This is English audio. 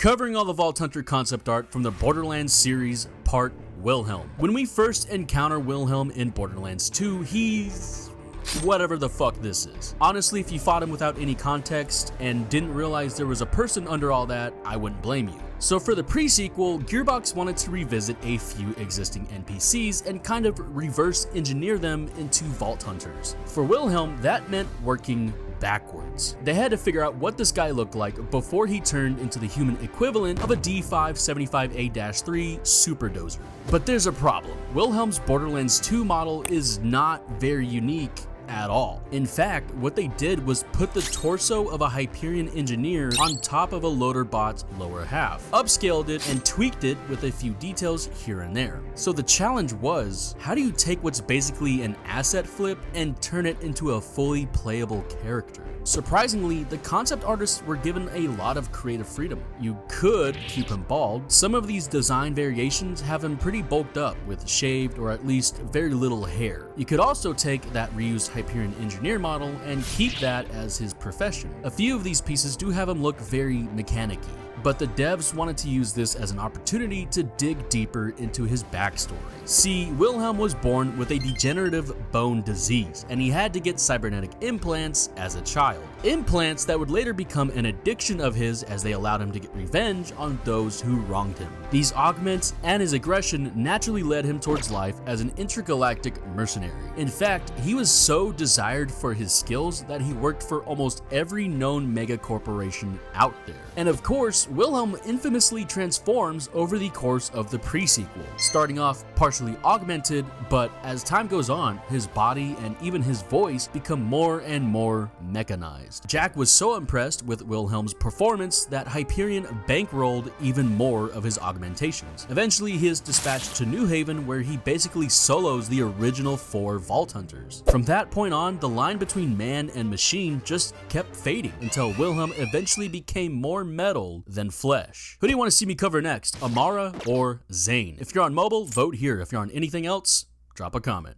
covering all the Vault Hunter concept art from the Borderlands series, part Wilhelm. When we first encounter Wilhelm in Borderlands 2, he's whatever the fuck this is. Honestly, if you fought him without any context and didn't realize there was a person under all that, I wouldn't blame you. So for the pre-sequel, Gearbox wanted to revisit a few existing NPCs and kind of reverse engineer them into Vault Hunters. For Wilhelm, that meant working backwards. They had to figure out what this guy looked like before he turned into the human equivalent of a D575A-3 superdozer. But there's a problem. Wilhelm's Borderlands 2 model is not very unique at all. In fact, what they did was put the torso of a Hyperion engineer on top of a loader bot's lower half, upscaled it, and tweaked it with a few details here and there. So the challenge was, how do you take what's basically an asset flip and turn it into a fully playable character? Surprisingly, the concept artists were given a lot of creative freedom. You could keep him bald. Some of these design variations have him pretty bulked up with shaved or at least very little hair. You could also take that reused Hyperion engineer model and keep that as his profession. A few of these pieces do have him look very mechanic-y, but the devs wanted to use this as an opportunity to dig deeper into his backstory. See, Wilhelm was born with a degenerative bone disease, and he had to get cybernetic implants as a child. Implants that would later become an addiction of his as they allowed him to get revenge on those who wronged him. These augments and his aggression naturally led him towards life as an intergalactic mercenary. In fact, he was so desired for his skills that he worked for almost every known mega corporation out there. And of course, Wilhelm infamously transforms over the course of the pre-sequel, starting off partially augmented, but as time goes on, his body and even his voice become more and more mechanized. Jack was so impressed with Wilhelm's performance that Hyperion bankrolled even more of his augmentations. Eventually, he is dispatched to New Haven, where he basically solos the original 4 Vault Hunters. From that point on, the line between man and machine just kept fading until Wilhelm eventually became more metal than flesh. Who do you want to see me cover next, Amara or Zane? If you're on mobile, vote here. If you're on anything else, drop a comment.